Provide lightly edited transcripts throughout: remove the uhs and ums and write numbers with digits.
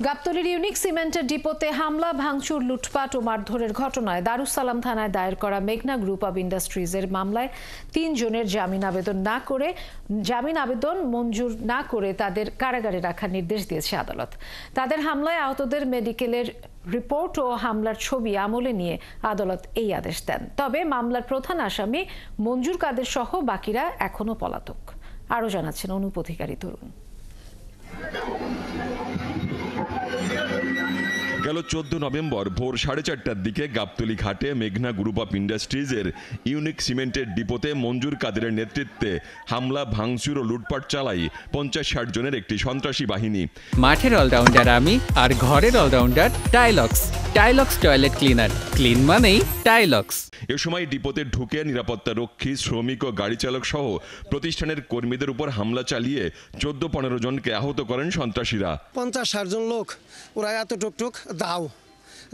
গাবতলীর unique সিমেন্টের ডিপোতে হামলা, ভাঙচুর, লুটপাট ও মারধরের ঘটনায় দারুস সালাম থানায় দায়ের করা মেঘনা গ্রুপ অব ইন্ডাস্ট্রিজের মামলায় 3 জনের জামিন আবেদন মঞ্জুর না করে তাদের কারাগারে রাখার নির্দেশ দিয়েছে আদালত। তাদের হামলায় আহতদের মেডিকেলের রিপোর্ট ও হামলার ছবি আমলে নিয়ে আদালত এই আদেশ দেন। তবে মামলার প্রধান আসামি মঞ্জুর কাদের সহ বাকিরা এখনো পলাতক। আরও জানাচ্ছেন অনুপ অধিকারী তরুণ। গেল 14 নভেম্বর ভোর 4:30টার দিকে গাবতলী ঘাটে মেঘনা গ্রুপ অফ ইন্ডাস্ট্রিজের ইউনিক সিমেন্টের ডিপোতে মঞ্জুর কাদেরের নেতৃত্বে হামলা, ভাঙচুর ও লুটপাট চালায় 50-60 জনের একটি সন্ত্রাসী বাহিনী। মাঠের অলরাউন্ডার আমি, আর ঘরের all rounder Tylox. Tylox toilet cleaner, clean মানেই টাইলক্স। এ সময় ডিপোতে ঢুকে নিরাপত্তা রক্ষী, শ্রমিক ও গাড়ি চালক সহ প্রতিষ্ঠানের কর্মীদের উপর হামলা চালিয়ে 14-15 জনকে আহত করেন সন্ত্রাসীরা। 50-60 জন লোক, ওরা এত টুকটুক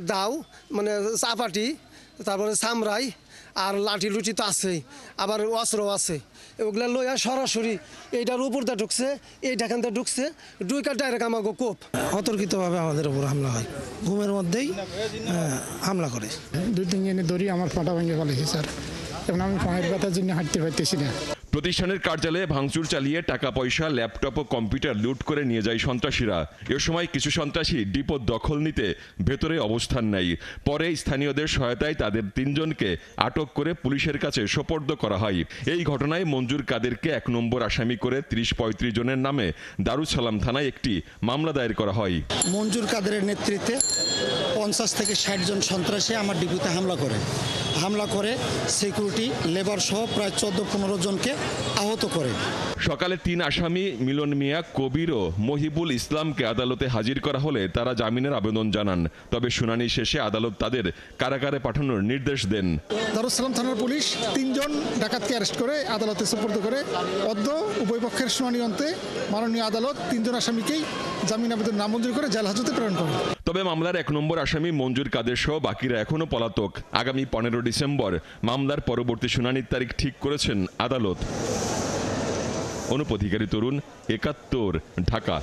দাও মানে চাপাটি, তারপরে সামরাই আর লাঠি লুচি তো আছেই, আবার অস্ত্র আছে। ওগুলা লইয়া সরাসরি এইটার উপরটা ঢুকছে, এইটাখানটা ঢুকছে, দুইটা ডাইরেক্ট আমাকে কোপ। অতর্কিতভাবে আমাদের উপর হামলা হয়, ঘুমের মধ্যেই হামলা করে। 2-3 জনে দড়ি আমার পাটা ভেঙে ফেলেছে স্যার, এখন আমি পায়ের ব্যথার জন্য হাঁটতে পারতেছি না। প্রতিষ্ঠানের কার্যালয়ে ভাঙচুর চালিয়ে টাকা পয়সা, ল্যাপটপ ও কম্পিউটার লুট করে নিয়ে যায় সন্ত্রাসীরা। এ সময় কিছু সন্ত্রাসী ডিপো দখল নিতে ভেতরে অবস্থান নেয়। পরে স্থানীয়দের সহায়তায় তাদের 3 জনকে আটক করে পুলিশের কাছে সোপর্দ করা হয়। এই ঘটনায় মঞ্জুর কাদেরকে 1 নম্বর আসামি করে 30-35 জনের নামে দারুস সালাম থানায় একটি মামলা দায়ের করা হয়। মঞ্জুর কাদেরের নেতৃত্বে 50 থেকে 60 জন সন্ত্রাসী আমার ডিপোতে হামলা করে সিকিউরিটি, লেবার সহ প্রায় 14-15 জনকে আহত করে। সকালে 3 আসামি মিলন মিয়া, কবির ও মহিবুল ইসলামকে আদালতে হাজির করা হলে তারা জামিনের আবেদন জানান। তবে শুনানি শেষে আদালত তাদের কারাগারে পাঠানোর নির্দেশ দেন। দারুস সালাম থানার পুলিশ 3 জন ডাকাতকে অ্যারেস্ট করে আদালতে সুপর্দ করে। উভয় পক্ষের শুনানি অন্তে মাননীয় আদালত 3 জন আসামিকেই জামিন আবেদন নামঞ্জুর করে জেল হাজতে প্রেরণ করে। তবে মামলার 1 নম্বর আসামি মঞ্জুর কাদের সহ বাকিরা এখনো পলাতক। আগামী 15 ডিসেম্বর মামলার পরবর্তী শুনানির তারিখ ঠিক করেছেন আদালত। অনুপ অধিকারী তরুণ, 71, ঢাকা।